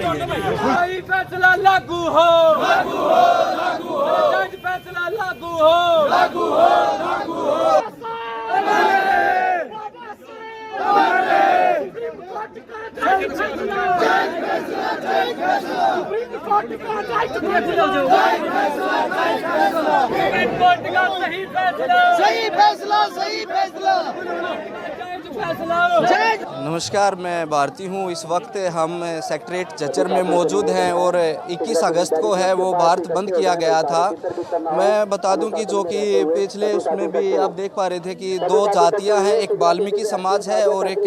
सही फैसला लागू हो, लागू हो, लागू हो, जज फैसला लागू हो, लागू हो, लागू हो। सही फैसला, सही फैसला। नमस्कार, मैं भारती हूँ। इस वक्त हम सेक्रेटरीट चच्चर में मौजूद हैं और 21 अगस्त को है वो भारत बंद किया गया था। मैं बता दूं कि जो कि पिछले उसमें भी आप देख पा रहे थे कि दो जातियां हैं, एक वाल्मीकि समाज है और एक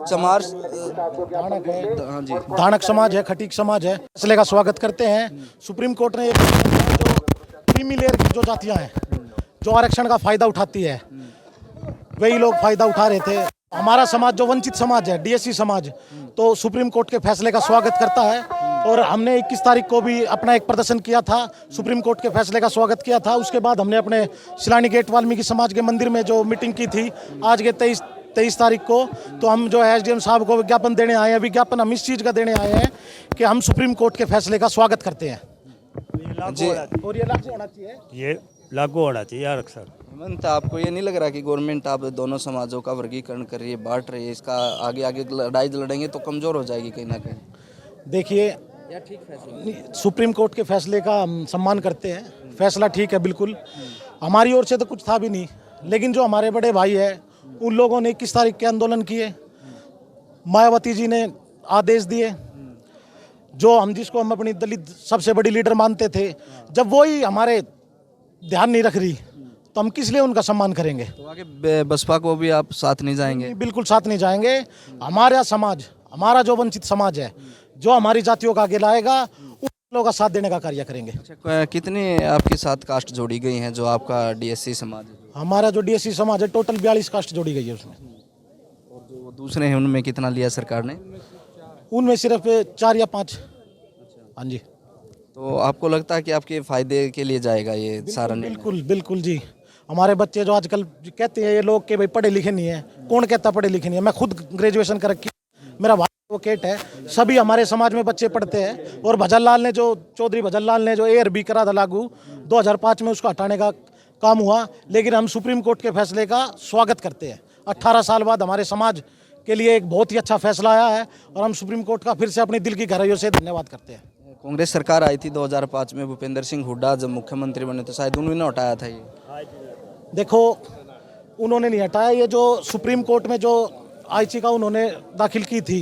चमार धानक है। हाँ जी, धानक समाज है, खटीक समाज है। फैसले का स्वागत करते हैं। सुप्रीम कोर्ट ने जो क्रीमी लेयर की जो जातियां हैं, जो आरक्षण का फायदा उठाती है, वही लोग फायदा उठा रहे थे। हमारा समाज जो वंचित समाज है, डीएससी समाज, तो सुप्रीम कोर्ट के फैसले का स्वागत करता है। और हमने 21 तारीख को भी अपना एक प्रदर्शन किया था, सुप्रीम कोर्ट के फैसले का स्वागत किया था। उसके बाद हमने अपने शिलानी गेट वाल्मीकि समाज के मंदिर में जो मीटिंग की थी आज के 23 तारीख को, तो हम जो है एसडीएम साहब को विज्ञापन देने आए हैं। विज्ञापन हम इस चीज़ का देने आए हैं कि हम सुप्रीम कोर्ट के फैसले का स्वागत करते हैं जी। और ये लागू होना चाहिए, ये लागू होना चाहिए आरक्षण। हेमंत, आपको ये नहीं लग रहा कि गवर्नमेंट आप दोनों समाजों का वर्गीकरण कर रही है, बांट रही है? इसका आगे आगे लड़ाई लड़ेंगे तो कमज़ोर हो जाएगी कहीं ना कहीं। देखिए, या ठीक फैसला? सुप्रीम कोर्ट के फैसले का हम सम्मान करते हैं। फैसला ठीक है, बिल्कुल। हमारी ओर से तो कुछ था भी नहीं, लेकिन जो हमारे बड़े भाई है उन लोगों ने 21 तारीख के आंदोलन किए, मायावती जी ने आदेश दिए, जो हम जिसको हम अपनी दलित सबसे बड़ी लीडर मानते थे, जब वही हमारे ध्यान नहीं रख रही तो हम किस लिए उनका सम्मान करेंगे? तो आगे बसपा को भी आप साथ नहीं जाएंगे? बिल्कुल साथ नहीं जाएंगे। हमारा समाज, हमारा जो वंचित समाज है, जो हमारी जातियों का आगे लाएगा, उन लोगों का साथ देने का कार्य करेंगे। अच्छा, कितनी आपके साथ कास्ट जोड़ी गई हैं जो आपका डीएससी समाज है? हमारा जो डीएससी समाज है, टोटल 42 कास्ट जोड़ी गई है उसमें। और जो दूसरे हैं उनमें कितना लिया सरकार ने? उनमें सिर्फ 4 या 5। हाँ जी, तो आपको लगता है कि आपके फायदे के लिए जाएगा ये सारा निर्णय? बिल्कुल बिल्कुल जी। हमारे बच्चे जो आजकल कहते हैं ये लोग कि भाई पढ़े लिखे नहीं है, कौन कहता पढ़े लिखे नहीं है? मैं खुद ग्रेजुएशन कर रखी, मेरा भाई एडवोकेट है, सभी हमारे समाज में बच्चे पढ़ते हैं। और भजन लाल ने जो चौधरी भजन लाल ने जो ARB करा था लागू 2005 में, उसको हटाने का काम हुआ। लेकिन हम सुप्रीम कोर्ट के फैसले का स्वागत करते हैं। 18 साल बाद हमारे समाज के लिए एक बहुत ही अच्छा फैसला आया है और हम सुप्रीम कोर्ट का फिर से अपनी दिल की गहराइयों से धन्यवाद करते हैं। कांग्रेस सरकार आई थी 2005 में, भूपेंद्र सिंह हुड्डा जब मुख्यमंत्री बने तो शायद उन्होंने हटाया था ये। देखो, उन्होंने नहीं हटाया। ये जो सुप्रीम कोर्ट में जो याचिका उन्होंने दाखिल की थी,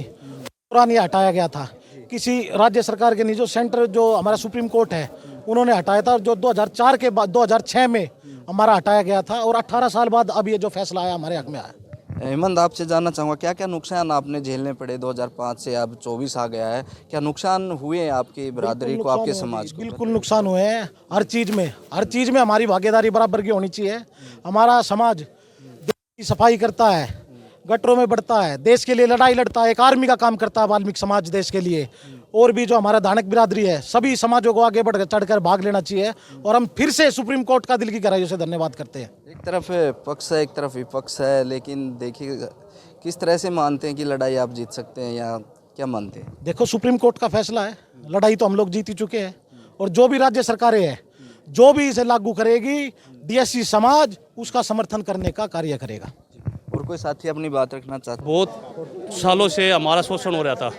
पुरानी हटाया गया था। किसी राज्य सरकार के नहीं, जो सेंटर जो हमारा सुप्रीम कोर्ट है उन्होंने हटाया था। जो 2004 के बाद 2006 में हमारा हटाया गया था और 18 साल बाद अब ये जो फैसला आया हमारे हक में आया। हेमंत, आपसे जानना चाहूँगा क्या क्या नुकसान आपने झेलने पड़े? 2005 से अब 24 आ गया है, क्या नुकसान हुए हैं आपकी बिरादरी को, आपके समाज को? बिल्कुल नुकसान हुए हैं। हर चीज़ में हमारी भागीदारी बराबर की होनी चाहिए। हमारा समाज देश की सफाई करता है, गटरों में बढ़ता है, देश के लिए लड़ाई लड़ता है, एक आर्मी का काम करता है वाल्मीकि समाज देश के लिए। और भी जो हमारा धानक बिरादरी है, सभी समाजों को आगे बढ़कर चढ़कर भाग लेना चाहिए। और हम फिर से सुप्रीम कोर्ट का दिल की गहराइयों से धन्यवाद करते हैं। एक तरफ पक्ष है, एक तरफ विपक्ष है, लेकिन देखिए किस तरह से मानते हैं कि लड़ाई आप जीत सकते हैं या क्या मानते हैं? देखो, सुप्रीम कोर्ट का फैसला है, लड़ाई तो हम लोग जीत ही चुके हैं। और जो भी राज्य सरकारें हैं, जो भी इसे लागू करेगी, डीएससी समाज उसका समर्थन करने का कार्य करेगा। और कोई साथी अपनी बात रखना चाहते? बहुत सालों से हमारा शोषण हो रहा था।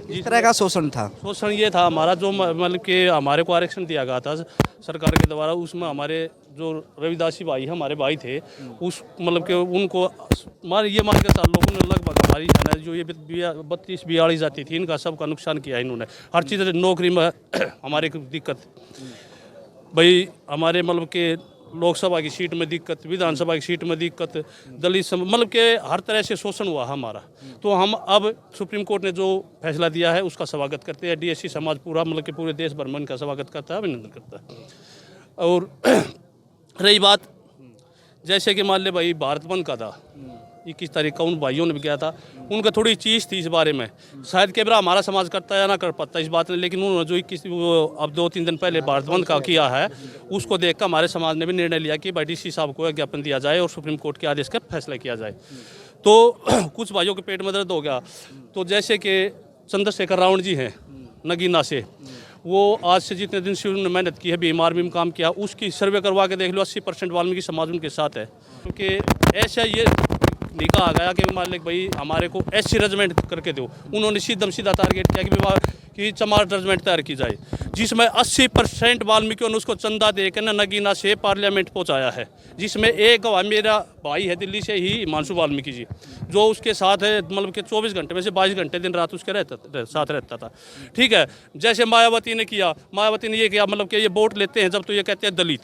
इस तरह का शोषण था? शोषण ये था हमारा, जो मतलब कि हमारे को आरक्षण दिया गया था सरकार के द्वारा, उसमें हमारे जो रविदासी भाई हमारे भाई थे, उस मतलब कि उनको ये मान के साथ लोगों ने लगभग हमारी है ना जो ये 32-42 जाती थी, इनका सबका नुकसान किया इन्होंने। हर चीज़, नौकरी में हमारे को दिक्कत, भाई हमारे मतलब के लोकसभा की सीट में दिक्कत, विधानसभा की सीट में दिक्कत, दलित मतलब के हर तरह से शोषण हुआ हमारा। तो हम अब सुप्रीम कोर्ट ने जो फैसला दिया है उसका स्वागत करते हैं। डीएससी समाज पूरा मतलब कि पूरे देश भर में इनका स्वागत करता है, अभिनंदन करता है। और रही बात, जैसे कि मान ले भाई भारत बंद का था 21 तारीख का, उन भाइयों ने भी किया था, उनका थोड़ी चीज़ थी इस बारे में, शायद कैमरा हमारा समाज करता है या ना कर पाता इस बात में, लेकिन उन्होंने जो 21 अब 2-3 दिन पहले भारत बंद का किया है, उसको देखकर हमारे समाज ने भी निर्णय लिया कि भाई डीसी साहब को ज्ञापन दिया जाए और सुप्रीम कोर्ट के आदेश का फैसला किया जाए। तो कुछ भाइयों के पेट में दर्द हो गया, तो जैसे कि चंद्रशेखर रावण जी हैं, नगीना से, वो आज से जितने दिन से उन्होंने मेहनत की है, बीमार भी काम किया, उसकी सर्वे करवा के देख लो 80% वाल्मीकि समाज उनके साथ है। क्योंकि ऐसा ये नहीं कहा गया कि मालिक भाई हमारे को ऐसी रजमेंट करके दो, उन्होंने सीधा टारगेट किया कि चमार रजमेंट तैयार की जाए, जिसमें 80% वाल्मीकियों ने उसको चंदा दे के नगीना से पार्लियामेंट पहुंचाया है, जिसमें एक गवाह मेरा भाई है दिल्ली से ही हिमांशु वाल्मीकि जी, जो उसके साथ है, मतलब कि 24 घंटे में से 22 घंटे दिन रात उसके साथ रहता था। ठीक है, जैसे मायावती ने किया, मायावती ने ये किया, मतलब कि ये वोट लेते हैं जब तो ये कहते हैं दलित,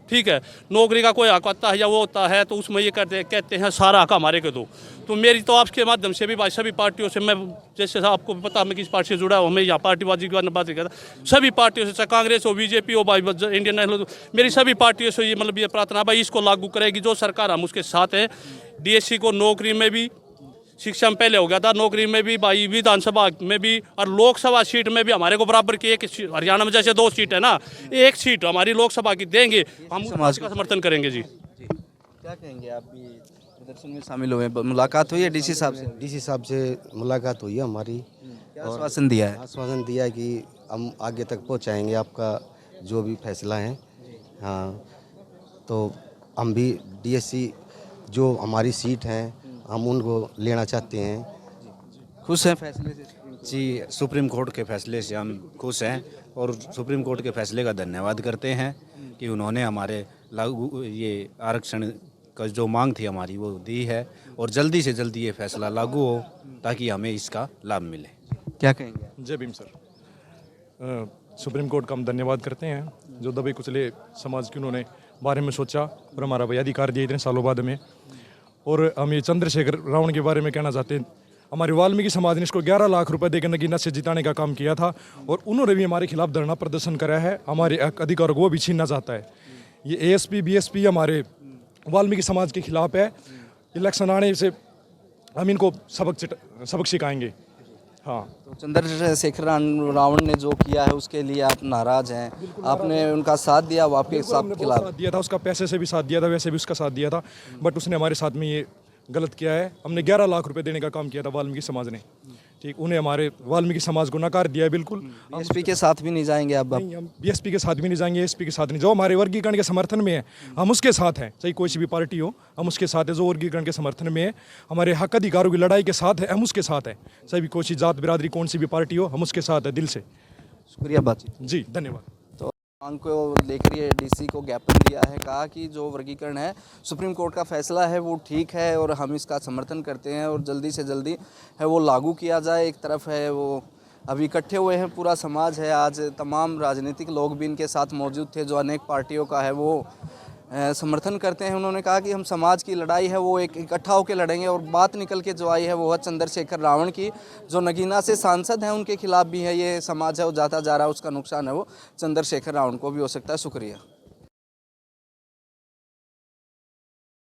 ठीक है, नौकरी का कोई हक आता है या वो होता है तो उसमें ये कहते हैं सारा हक हमारे को दो। तो मेरी तो आपके माध्यम से भी भाई सभी पार्टियों से, मैं जैसे आपको पता मैं किस पार्टी से जुड़ा हूँ, मैं यहाँ पार्टीबाजी की बात नहीं करता, सभी पार्टियों से, चाहे कांग्रेस हो, बीजेपी हो, भाई इंडियन नेशनल, मेरी सभी पार्टियों से ये मतलब ये प्रार्थना भाई इसको लागू करेगी जो सरकार, हम उसके साथ हैं। डीएससी को नौकरी में भी, शिक्षा में पहले हो गया था, नौकरी में भी भाई, विधानसभा में भी और लोकसभा सीट में भी हमारे को बराबर की एक, हरियाणा में जैसे 2 सीट है ना, एक सीट हमारी लोकसभा की देंगे, हम समाज का समर्थन करेंगे जी। क्या कहेंगे, आप भी प्रदर्शन में शामिल हुए, मुलाकात हुई है डीसी साहब से? डीसी साहब से मुलाकात हुई है हमारी। क्या आश्वासन दिया है? आश्वासन दिया है कि हम आगे तक पहुंचाएंगे आपका जो भी फैसला है। हाँ, तो हम भी डीएससी जो हमारी सीट है हम उनको लेना चाहते हैं। खुश हैं फैसले से? जी, सुप्रीम कोर्ट के फैसले से हम खुश हैं और सुप्रीम कोर्ट के फैसले का धन्यवाद करते हैं कि उन्होंने हमारे लागू ये आरक्षण का जो मांग थी हमारी वो दी है और जल्दी से जल्दी ये फैसला लागू हो ताकि हमें इसका लाभ मिले। क्या कहेंगे? जय भीम सर। सुप्रीम कोर्ट का हम धन्यवाद करते हैं जो दबे कुचले समाज के उन्होंने बारे में सोचा और हमारा वही अधिकार दिए इतने सालों बाद में। और हम ये चंद्रशेखर रावण के बारे में कहना चाहते हैं, हमारे वाल्मीकि समाज ने इसको 11 लाख रुपए देकर नगीना से जिताने का काम किया था और उन्होंने भी हमारे खिलाफ धरना प्रदर्शन करा है, हमारे अधिकार को वो भी छीनना चाहता है। ये एएसपी बीएसपी हमारे वाल्मीकि समाज के खिलाफ है। इलेक्शन आने से हम इनको सबक सिखाएंगे। हाँ, तो चंद्रशेखर रावण ने जो किया है उसके लिए आप नाराज हैं? आपने उनका साथ दिया, वो आपके साथ खिलाफ? साथ दिया था, उसका पैसे से भी साथ दिया था, वैसे भी उसका साथ दिया था, बट उसने हमारे साथ में ये गलत किया है। हमने 11 लाख रुपए देने का काम किया था वाल्मीकि समाज ने, ठीक, उन्हें हमारे वाल्मीकि समाज को नकार दिया है। बिल्कुल बीएसपी के साथ भी नहीं जाएंगे आप? नहीं, हम बीएसपी के साथ भी नहीं जाएंगे, एसपी के साथ नहीं। जो हमारे वर्गीकरण के समर्थन में है हम उसके साथ हैं, चाहे कोई सी भी पार्टी हो, हम उसके साथ है। जो वर्गीकरण के समर्थन में है, हमारे हक अधिकारों की लड़ाई के साथ है, हम उसके साथ हैं। चाहे भी कोई सी जात बिरादरी कौन सी भी पार्टी हो, हम उसके साथ है दिल से। शुक्रिया बातचीत। जी धन्यवाद। मांग को लेकर ये डीसी को ज्ञापन दिया है, कहा कि जो वर्गीकरण है सुप्रीम कोर्ट का फैसला है वो ठीक है और हम इसका समर्थन करते हैं और जल्दी से जल्दी है वो लागू किया जाए। एक तरफ है वो अभी इकट्ठे हुए हैं, पूरा समाज है, आज तमाम राजनीतिक लोग भी इनके साथ मौजूद थे जो अनेक पार्टियों का है वो समर्थन करते हैं। उन्होंने कहा कि हम समाज की लड़ाई है वो एक इकट्ठा होकर लड़ेंगे और बात निकल के जो आई है वो है चंद्रशेखर रावण की, जो नगीना से सांसद हैं उनके खिलाफ भी है। ये समाज है वो जाता जा रहा है, उसका नुकसान है वो चंद्रशेखर रावण को भी हो सकता है। शुक्रिया।